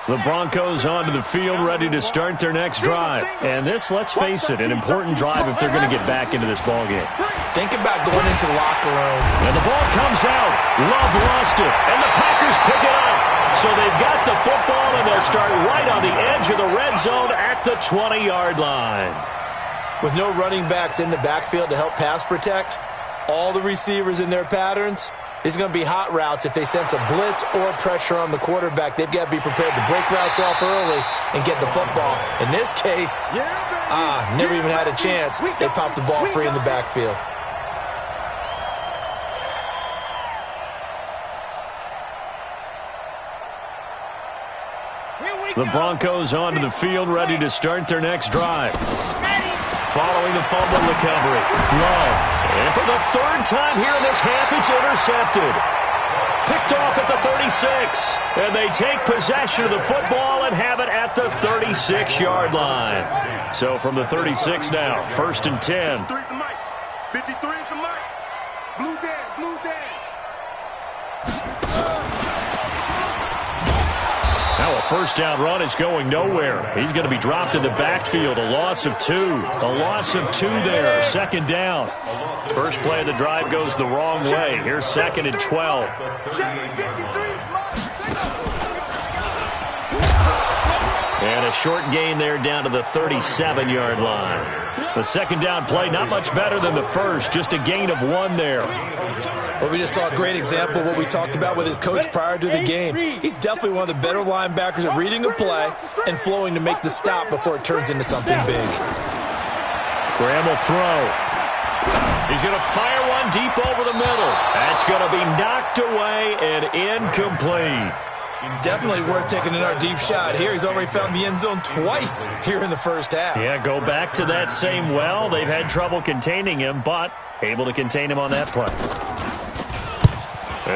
The Broncos onto the field, ready to start their next drive. And this, let's face it, an important drive if they're going to get back into this ballgame. Think about going into the locker room. And the ball comes out. Love lost it. And the Packers pick it up. So they've got the football, and they'll start right on the edge of the red zone at the 20-yard line. With no running backs in the backfield to help pass protect, all the receivers in their patterns, it's going to be hot routes. If they sense a blitz or pressure on the quarterback, they've got to be prepared to break routes off early and get the football. In this case, never even had a chance. They popped the ball free in the backfield. The Broncos onto the field, ready to start their next drive. Following the fumble recovery, Love. And for the third time here in this half, it's intercepted. Picked off at the 36. And they take possession of the football and have it at the 36-yard line. So from the 36 now, 1st and 10. 53 is the mic. 53 is the mic. Blue Dan, blue Dan. Now a first down run is going nowhere. He's going to be dropped in the backfield. A loss of 2. A loss of 2 there. 2nd down. First play of the drive goes the wrong way. Here's 2nd and 12. And a short gain there down to the 37-yard line. The 2nd down play not much better than the first. Just a gain of 1 there. Well, we just saw a great example of what we talked about with his coach prior to the game. He's definitely one of the better linebackers at reading a play and flowing to make the stop before it turns into something big. Graham will throw. He's going to fire one deep over the middle. That's going to be knocked away and incomplete. Definitely worth taking another deep shot here. He's already found the end zone twice here in the first half. Yeah, go back to that same well. They've had trouble containing him, but able to contain him on that play.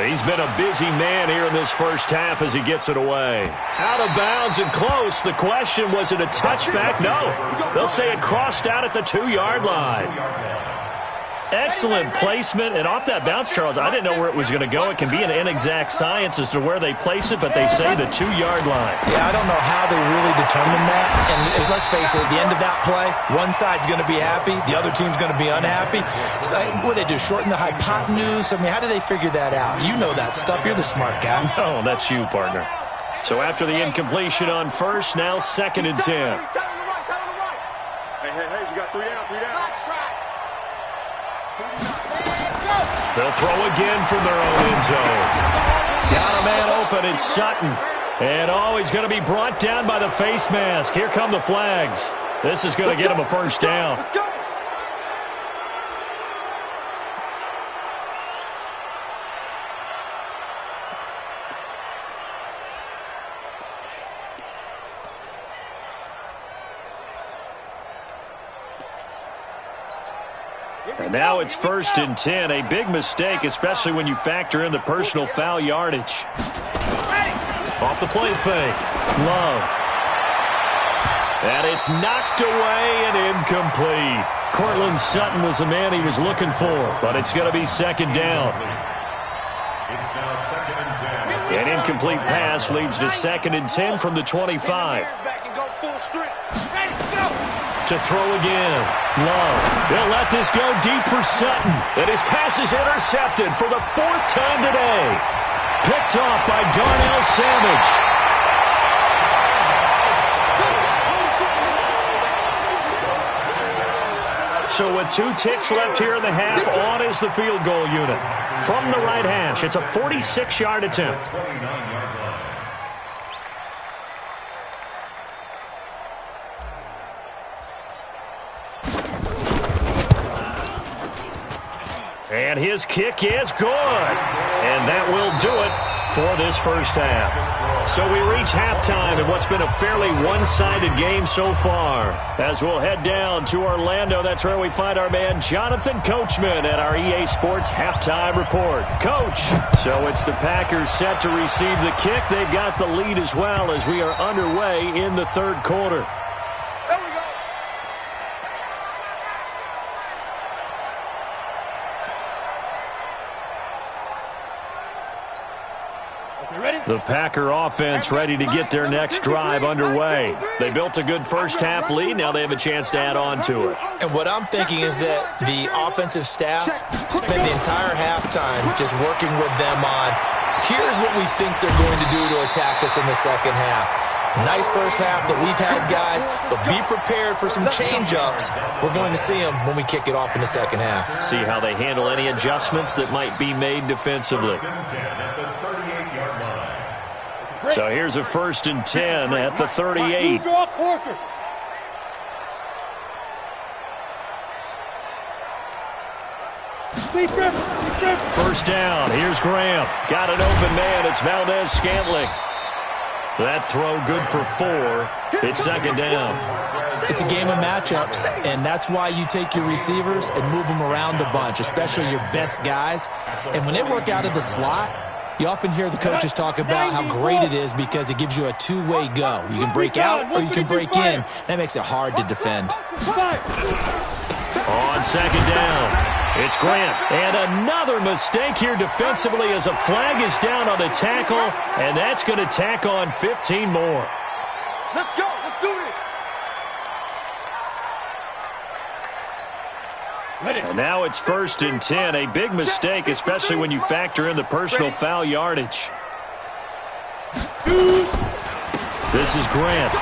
He's been a busy man here in this first half as he gets it away. Out of bounds and close. The question, was it a touchback? No. They'll say it crossed out at the 2-yard line. Excellent placement, and off that bounce, Charles, I didn't know where it was going to go. It can be an inexact science as to where they place it, but they say the 2-yard line. Yeah, I don't know how they really determine that. And let's face it, at the end of that play, one side's going to be happy, the other team's going to be unhappy. So, what do they do, shorten the hypotenuse? I mean, how do they figure that out? You know that stuff. You're the smart guy. Oh, that's you, partner. So after the incompletion on first, now 2nd and 10. Hey, we got 3 down, 3 down. They'll throw again from their own end zone. Got a man open, it's Sutton. And he's going to be brought down by the face mask. Here come the flags. This is going to get him a first down. And now it's 1st and 10. A big mistake, especially when you factor in the personal foul yardage. Off the play fake. Love. And it's knocked away and incomplete. Cortland Sutton was the man he was looking for, but it's going to be 2nd down. An incomplete pass leads to 2nd and 10 from the 25. To throw again. Love. They'll let this go deep for Sutton. And his pass is intercepted for the 4th time today. Picked off by Darnell Savage. So with 2 ticks left here in the half, on is the field goal unit. From the right hash, it's a 46-yard attempt. And his kick is good. And that will do it for this first half. So we reach halftime in what's been a fairly one-sided game so far. As we'll head down to Orlando, that's where we find our man Jonathan Coachman at our EA Sports Halftime Report. Coach, so it's the Packers set to receive the kick. They've got the lead as well as we are underway in the 3rd quarter. The Packer offense ready to get their next drive underway. They built a good first-half lead. Now they have a chance to add on to it. And what I'm thinking is that the offensive staff spent the entire halftime just working with them on, here's what we think they're going to do to attack us in the second half. Nice first half that we've had, guys, but be prepared for some change-ups. We're going to see them when we kick it off in the second half. See how they handle any adjustments that might be made defensively. So here's a 1st and 10 at the 38. First down. Here's Graham. Got an open man. It's Valdez-Scantling. That throw good for 4. It's 2nd down. It's a game of matchups, and that's why you take your receivers and move them around a bunch, especially your best guys. And when they work out of the slot, you often hear the coaches talk about how great it is because it gives you a two-way go. You can break out or you can break in. That makes it hard to defend. On 2nd down, it's Grant. And another mistake here defensively as a flag is down on the tackle, and that's going to tack on 15 more. Let's go. Let's do this. And now it's 1st and 10. A big mistake, especially when you factor in the personal foul yardage. This is Grant.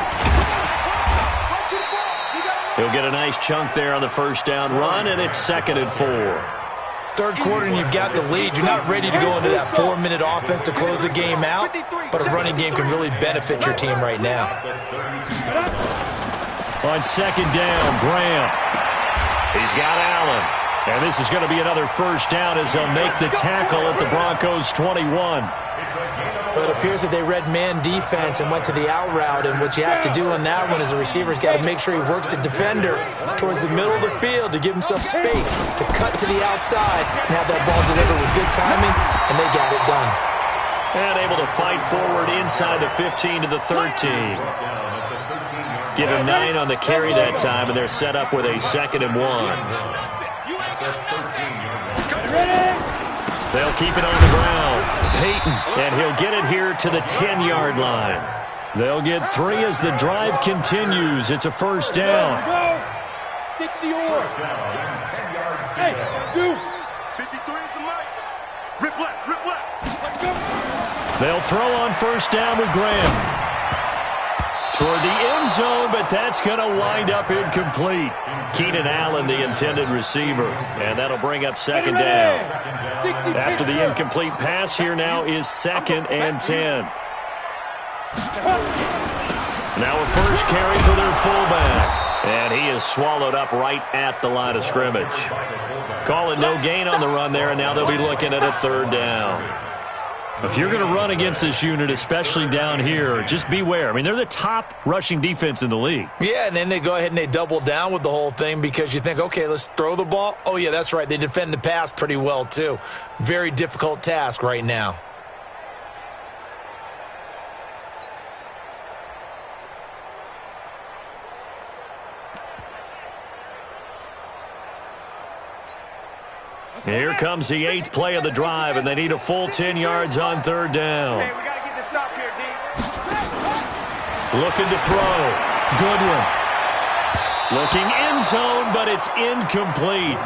He'll get a nice chunk there on the first down run, and it's 2nd and 4. Third quarter and you've got the lead. You're not ready to go into that 4-minute offense to close the game out, but a running game can really benefit your team right now. On 2nd down, Graham. He's got Allen. And this is going to be another first down as they'll make the tackle at the Broncos' 21. But it appears that they read man defense and went to the out route, and what you have to do on that one is the receiver's got to make sure he works the defender towards the middle of the field to give himself space to cut to the outside and have that ball delivered with good timing, and they got it done. And able to fight forward inside the 15 to the 13. Give him 9 on the carry that time, and they're set up with a 2nd and 1. They'll keep it on the ground. Peyton, and he'll get it here to the 10-yard line. They'll get 3 as the drive continues. It's a first down. 60 or. Hey, 2. 53 is the mic. Rip left, rip left. Let's go. They'll throw on first down with Graham. Toward the end zone, but that's going to wind up incomplete. Keenan Allen, the intended receiver, and that'll bring up 2nd down. After the incomplete pass, here now is 2nd and 10. Now a first carry for their fullback, and he is swallowed up right at the line of scrimmage. Call it no gain on the run there, and now they'll be looking at a 3rd down. If you're going to run against this unit, especially down here, just beware. I mean, they're the top rushing defense in the league. Yeah, and then they go ahead and they double down with the whole thing because you think, okay, let's throw the ball. Oh, yeah, that's right. They defend the pass pretty well, too. Very difficult task right now. Here comes the 8th play of the drive, and they need a full 10 yards on 3rd down. Hey, we got to get this stop here, D. Looking to throw. Goodwin. Looking end zone, but it's incomplete.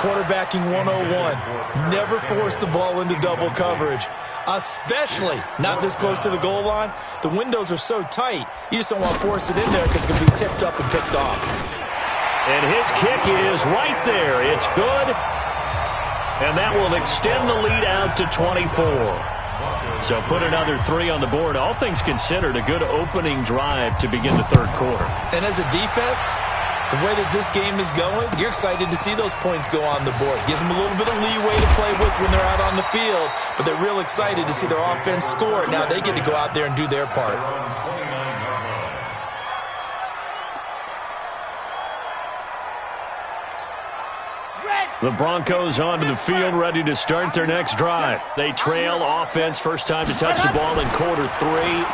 Quarterbacking 101. Never force the ball into double coverage, especially not this close to the goal line. The windows are so tight, you just don't want to force it in there because it's going to be tipped up and picked off. And his kick is right there. It's good. And that will extend the lead out to 24. So put another 3 on the board. All things considered, a good opening drive to begin the 3rd quarter. And as a defense, the way that this game is going, you're excited to see those points go on the board. Gives them a little bit of leeway to play with when they're out on the field, but they're real excited to see their offense score. Now they get to go out there and do their part. The Broncos onto the field, ready to start their next drive. They trail offense, first time to touch the ball in quarter 3,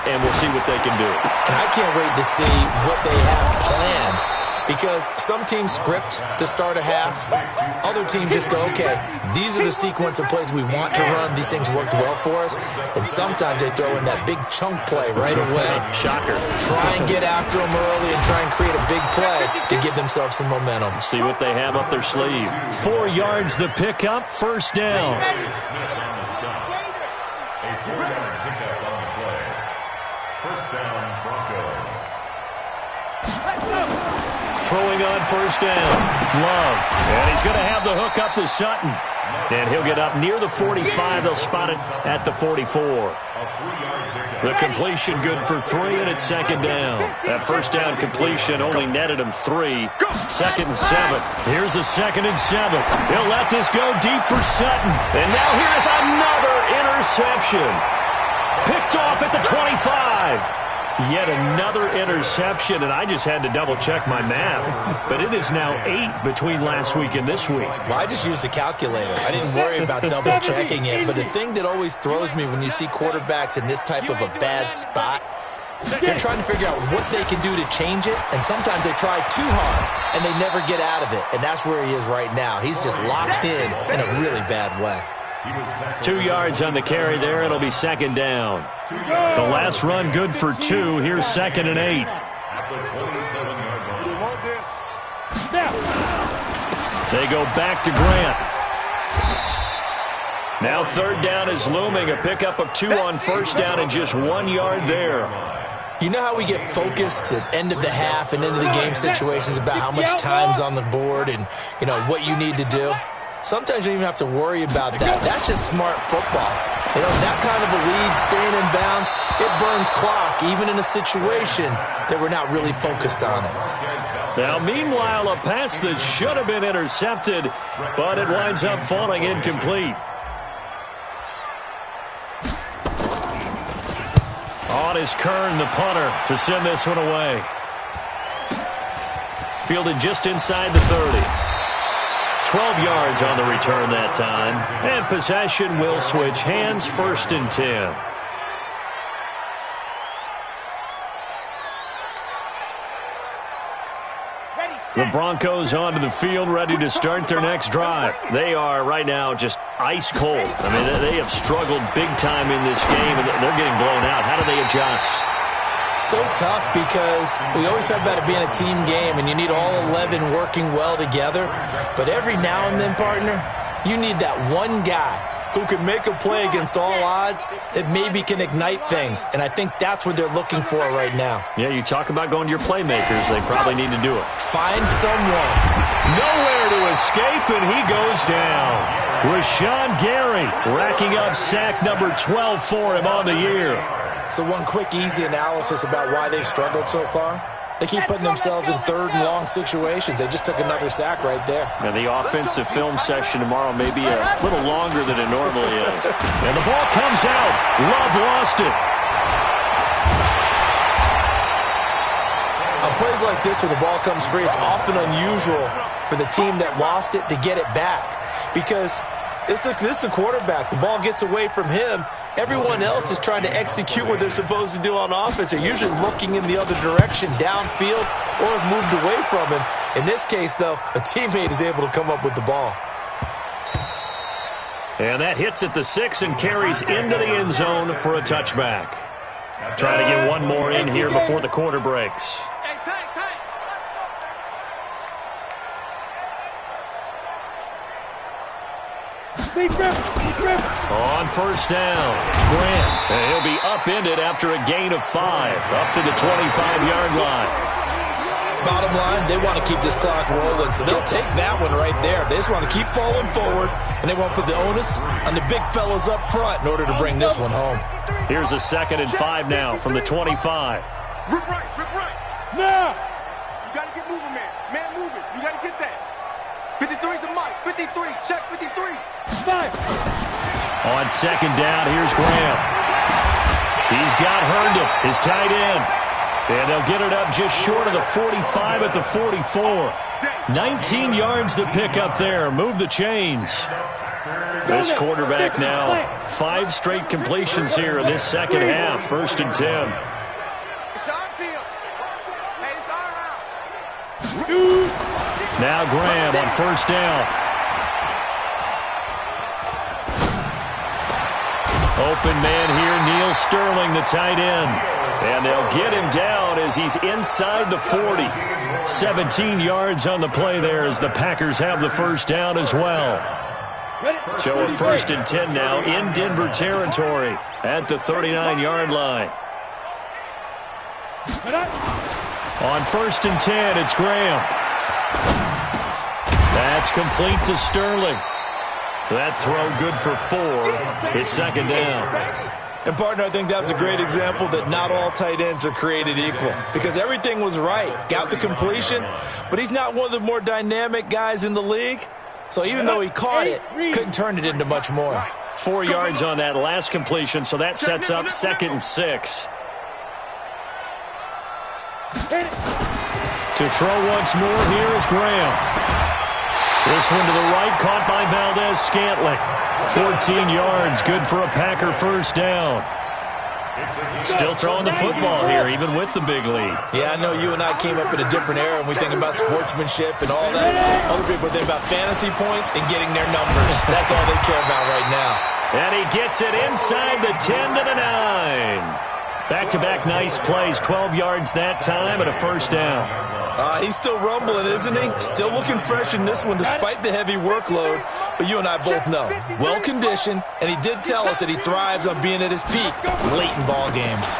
and we'll see what they can do. And I can't wait to see what they have planned Because some teams script to start a half. Other teams just go, okay, these are the sequence of plays we want to run. These things worked well for us. And sometimes they throw in that big chunk play right away. Shocker. Try and get after them early and try and create a big play to give themselves some momentum. See what they have up their sleeve. 4 yards the pickup, first down. A 4-yard pickup on the play. First down, Broncos. Throwing on first down. Love. And he's going to have the hook up to Sutton. And he'll get up near the 45. They'll spot it at the 44. The completion good for 3, and it's second down. That first down completion only netted him 3. Second and 7. Here's a second and 7. He'll let this go deep for Sutton. And now here's another interception. Picked off at the 25. Yet another interception, and I just had to double-check my math. But it is now 8 between last week and this week. Well, I just used the calculator. I didn't worry about double-checking it. But the thing that always throws me when you see quarterbacks in this type of a bad spot, they're trying to figure out what they can do to change it, and sometimes they try too hard, and they never get out of it. And that's where he is right now. He's just locked in a really bad way. 2 yards on the carry there. It'll be second down. The last run good for 2. Here's second and 8. They go back to Grant. Now third down is looming. A pickup of 2 on first down and just 1 yard there. You know how we get focused at end of the half and into the game situations about how much time's on the board and, you know, what you need to do? Sometimes you don't even have to worry about that. That's just smart football. You know, that kind of a lead, staying in bounds, it burns clock, even in a situation that we're not really focused on it. Now, meanwhile, a pass that should have been intercepted, but it winds up falling incomplete. On is Kern, the punter, to send this one away. Fielded just inside the 30. 12 yards on the return that time. And possession will switch hands, first and 10. The Broncos onto the field, ready to start their next drive. They are right now just ice cold. I mean, they have struggled big time in this game, and they're getting blown out. How do they adjust? So tough because we always talk about it being a team game, and you need all 11 working well together. But every now and then, partner, you need that one guy who can make a play against all odds that maybe can ignite things. And I think that's what they're looking for right now. Yeah, you talk about going to your playmakers. They probably need to do it. Find someone. Nowhere to escape, and he goes down. Rashawn Gary racking up sack number 12 for him on the year. So one quick, easy analysis about why they've struggled so far. They keep putting themselves in third and long situations. They just took another sack right there. And the offensive film session tomorrow may be a little longer than it normally is. And the ball comes out. Love lost it. On plays like this where the ball comes free, it's often unusual for the team that lost it to get it back. Because this is the quarterback. The ball gets away from him. Everyone else is trying to execute what they're supposed to do on offense. They're usually looking in the other direction, downfield, or have moved away from him. In this case, though, a teammate is able to come up with the ball. And that hits at the 6 and carries into the end zone for a touchback. Trying to get one more in here before the quarter breaks. On first down, Grant. And he'll be upended after a gain of 5, up to the 25-yard line. Bottom line, they want to keep this clock rolling, so they'll take that one right there. They just want to keep falling forward, and they want to put the onus on the big fellas up front in order to bring this one home. Here's a 2nd and 5 now from the 25. Rip right, rip right. Now! You got to get moving, man. Man moving. You got to get that. 53's the mic. 53. Check 53. 5. On second down, here's Graham. He's got Herndon, his tight end. And they'll get it up just short of the 45 at the 44. 19 yards to pick up there. Move the chains. This quarterback now, 5 straight completions here in this second half. 1st and 10. It's our field. Hey, it's our house. Now Graham on first down. Open man here, Neil Sterling, the tight end. And they'll get him down as he's inside the 40. 17 yards on the play there as the Packers have the first down as well. So a 1st and 10 now in Denver territory at the 39-yard line. On 1st and 10, it's Graham. That's complete to Sterling. That throw good for 4. It's 2nd down. And, partner, I think that's a great example that not all tight ends are created equal because everything was right. Got the completion, but he's not one of the more dynamic guys in the league. So even though he caught it, couldn't turn it into much more. 4 yards on that last completion, so that sets up 2nd and 6. To throw once more, here is Graham. This one to the right, caught by Valdez-Scantling. 14 yards, good for a Packer first down. Still throwing the football here, even with the big lead. Yeah, I know you and I came up in a different era, and we think about sportsmanship and all that. Other people think about fantasy points and getting their numbers. That's all they care about right now. And he gets it inside the 10 to the 9. Back-to-back nice plays, 12 yards that time and a first down. He's still rumbling, isn't he? Still looking fresh in this one despite the heavy workload. But you and I both know, well-conditioned, and he did tell us that he thrives on being at his peak late in ball games.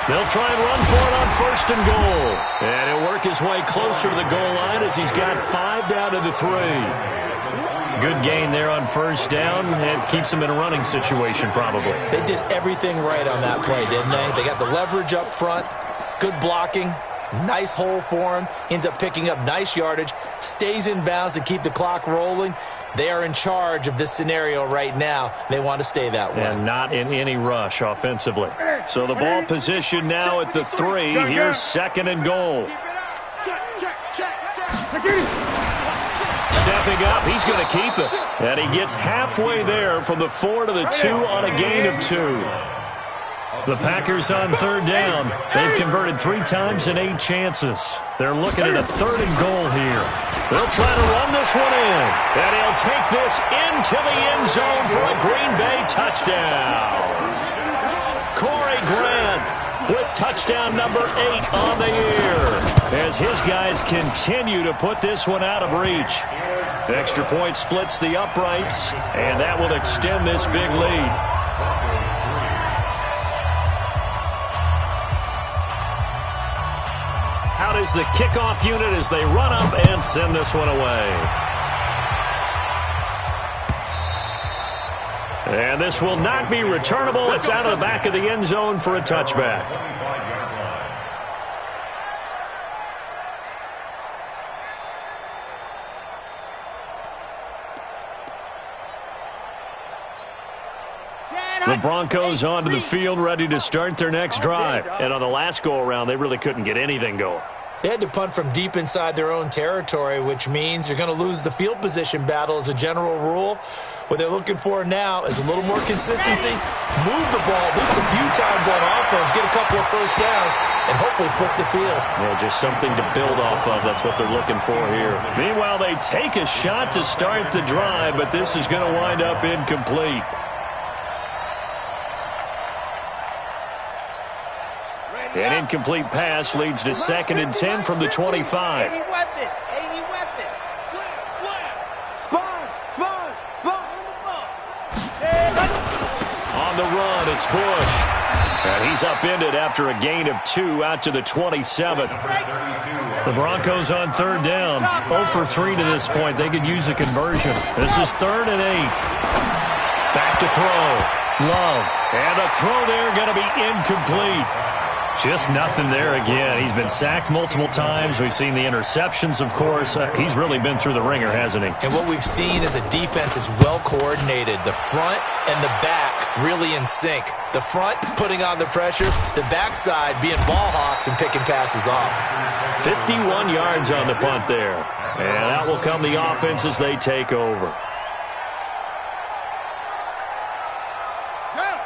They'll try and run for it on 1st and goal. And he'll work his way closer to the goal line as he's got 5 down to the 3. Good gain there on first down. It keeps him in a running situation, probably. They did everything right on that play, didn't they? They got the leverage up front, good blocking, nice hole for him, ends up picking up nice yardage, stays in bounds to keep the clock rolling. They are in charge of this scenario right now. They want to stay that way. And not in any rush offensively. So the ball position now at the 3. Here's 2nd and goal. Stepping up, he's going to keep it. And he gets halfway there from the 4 to the 2 on a gain of 2. The Packers on 3rd down. They've converted 3 times in 8 chances. They're looking at a 3rd and goal here. They'll try to run this one in. And he'll take this into the end zone for a Green Bay touchdown. Corey Grant with touchdown number 8 on the year as his guys continue to put this one out of reach. Extra point splits the uprights, and that will extend this big lead. Out is the kickoff unit as they run up and send this one away. And this will not be returnable. It's out of the back of the end zone for a touchback. The Broncos onto the field, ready to start their next drive. And on the last go-around, they really couldn't get anything going. They had to punt from deep inside their own territory, which means you're going to lose the field position battle as a general rule. What they're looking for now is a little more consistency, move the ball at least a few times on offense, get a couple of first downs, and hopefully flip the field. Yeah, just something to build off of. That's what they're looking for here. Meanwhile, they take a shot to start the drive, but this is going to wind up incomplete. An incomplete pass leads to 2nd and 10 from the 25. On the run, it's Bush. And he's upended after a gain of 2 out to the 27. The Broncos on 3rd down. 0 for 3 to this point. They could use a conversion. This is 3rd and 8. Back to throw. Love. And a throw there going to be incomplete. Just nothing there again. He's been sacked multiple times. We've seen the interceptions, of course. He's really been through the ringer, hasn't he? And what we've seen is a defense that's well coordinated. The front and the back really in sync. The front putting on the pressure, the backside being ball hawks and picking passes off. 51 yards on the punt there. And out will come the offense as they take over.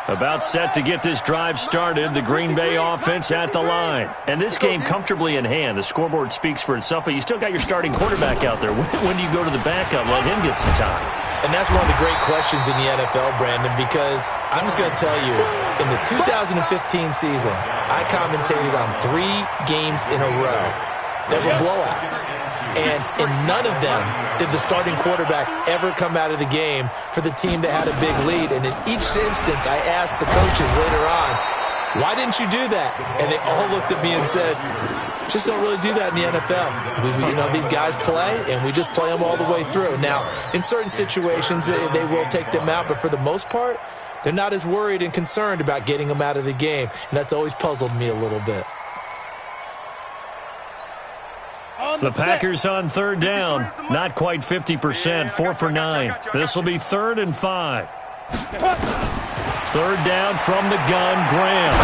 About set to get this drive started, the Green Bay offense at the line. And this game comfortably in hand. The scoreboard speaks for itself, but you still got your starting quarterback out there. When do you go to the backup, let him get some time? And that's one of the great questions in the NFL, Brandon, because I'm just going to tell you, in the 2015 season, I commentated on 3 games in a row that were blowouts. And in none of them did the starting quarterback ever come out of the game for the team that had a big lead. And in each instance, I asked the coaches later on, why didn't you do that? And they all looked at me and said, just don't really do that in the NFL. These guys play, and we just play them all the way through. Now, in certain situations, they will take them out, but for the most part, they're not as worried and concerned about getting them out of the game. And that's always puzzled me a little bit. The Packers on third down. Not quite 50%, 4 for 9. This will be 3rd and 5. Third down from the gun, Graham.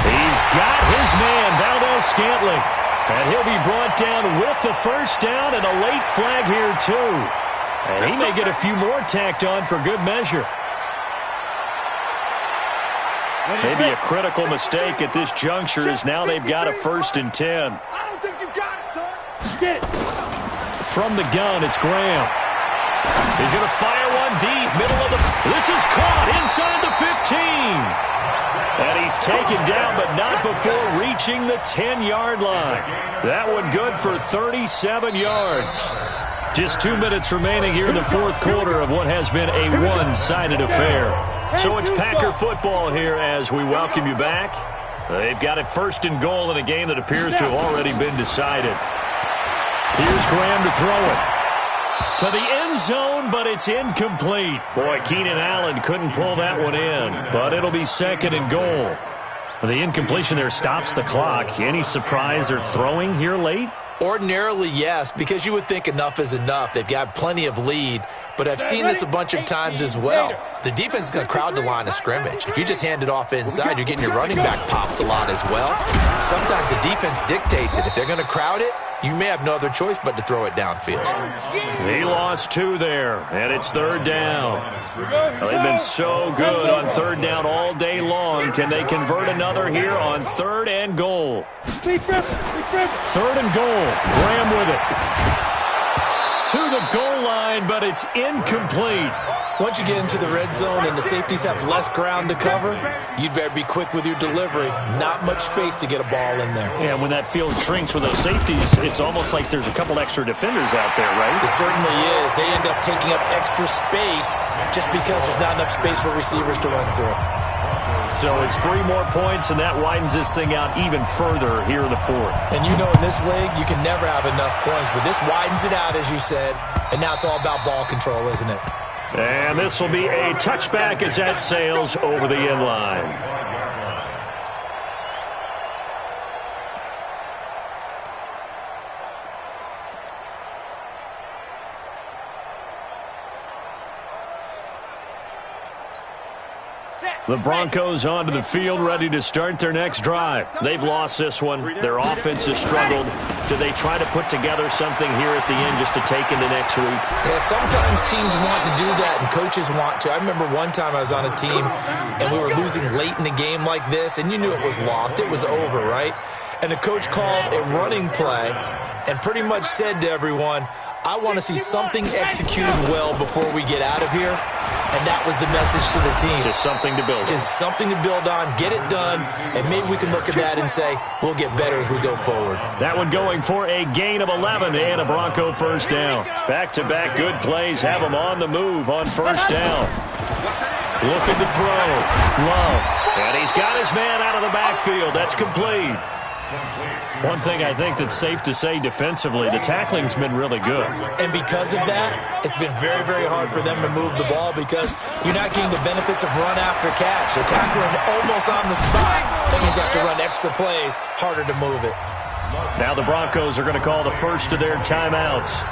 He's got his man, Valdez-Scantling. And he'll be brought down with the first down and a late flag here, too. And he may get a few more tacked on for good measure. Maybe a critical mistake at this juncture is now they've got a 1st and 10. I don't think you got it, son. From the gun, it's Graham. He's going to fire one deep, middle of the... This is caught inside the 15. And he's taken down, but not before reaching the 10-yard line. That one good for 37 yards. Just 2 minutes remaining here in the 4th quarter of what has been a one-sided affair. So it's Packer football here as we welcome you back. They've got it 1st and goal in a game that appears to have already been decided. Here's Graham to throw it. To the end zone, but it's incomplete. Boy, Keenan Allen couldn't pull that one in, but it'll be 2nd and goal. The incompletion there stops the clock. Any surprise they're throwing here late? Ordinarily, yes, because you would think enough is enough. They've got plenty of lead, but I've seen this a bunch of times as well. The defense is going to crowd the line of scrimmage. If you just hand it off inside, you're getting your running back popped a lot as well. Sometimes the defense dictates it. If they're going to crowd it, you may have no other choice but to throw it downfield. He lost 2 there, and it's 3rd down. Well, they've been so good on 3rd down all day long. Can they convert another here on 3rd and goal? 3rd and goal. Graham with it. To the goal line, but it's incomplete. Once you get into the red zone and the safeties have less ground to cover, you'd better be quick with your delivery. Not much space to get a ball in there. Yeah, when that field shrinks with those safeties, it's almost like there's a couple extra defenders out there, right? It certainly is. They end up taking up extra space just because there's not enough space for receivers to run through. So it's 3 more points, and that widens this thing out even further here in the 4th. And you know in this league, you can never have enough points, but this widens it out, as you said, and now it's all about ball control, isn't it? And this will be a touchback as that sails over the end line. The Broncos onto the field, ready to start their next drive. They've lost this one. Their offense has struggled. Do they try to put together something here at the end just to take into next week? Yeah, sometimes teams want to do that, and coaches want to. I remember one time I was on a team, and we were losing late in the game like this, and you knew it was lost. It was over, right? And the coach called a running play and pretty much said to everyone, I want to see something executed well before we get out of here. And that was the message to the team. Just something to build on. Just something to build on, get it done, and maybe we can look at that and say, we'll get better as we go forward. That one going for a gain of 11 and a Bronco first down. Back-to-back good plays have them on the move on first down. Looking to throw. Love. And he's got his man out of the backfield. That's complete. One thing I think that's safe to say defensively, the tackling's been really good. And because of that, it's been very, very hard for them to move the ball because you're not getting the benefits of run after catch. They're tackling almost on the spot. That means you have to run extra plays, harder to move it. Now the Broncos are going to call the first of their timeouts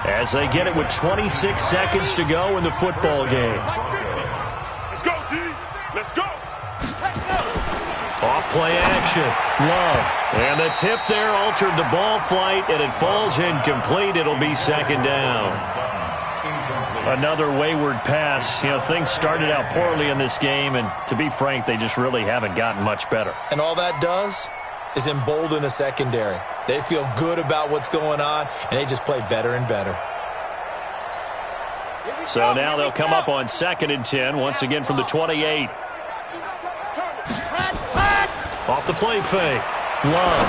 as they get it with 26 seconds to go in the football game. Let's go, D. Let's go. Off play action. Love. And the tip there altered the ball flight, and it falls incomplete. It'll be second down. Another wayward pass. You know, things started out poorly in this game, and to be frank, they just really haven't gotten much better. And all that does is embolden a secondary. They feel good about what's going on, and they just play better and better. So now they'll come up on 2nd and 10, once again from the 28. Off the play fake. Love.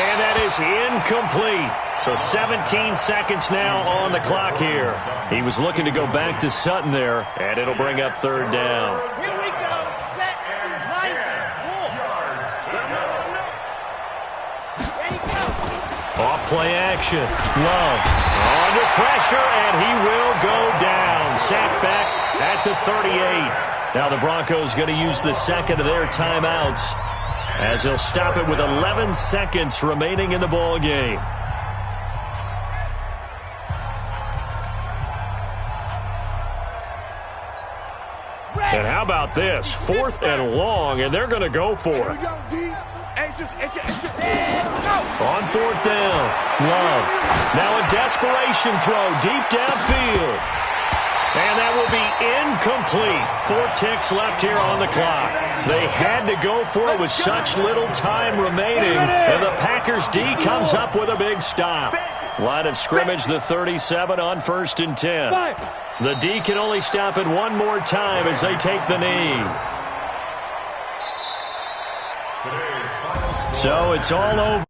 And that is incomplete. So 17 seconds now on the clock here. He was looking to go back to Sutton there, and it'll bring up 3rd down. Here we go. Set. Nice. There you go. Off play action. Love. Under pressure, and he will go down. Sacked back at the 38. Now the Broncos going to use the second of their timeouts as they'll stop it with 11 seconds remaining in the ball game. And how about this? 4th and long, and they're going to go for it. On 4th down, Love. Now a desperation throw deep downfield. And that will be incomplete. 4 ticks left here on the clock. They had to go for it with such little time remaining. And the Packers D comes up with a big stop. Line of scrimmage, the 37 on 1st and 10. The D can only stop it one more time as they take the knee. So it's all over.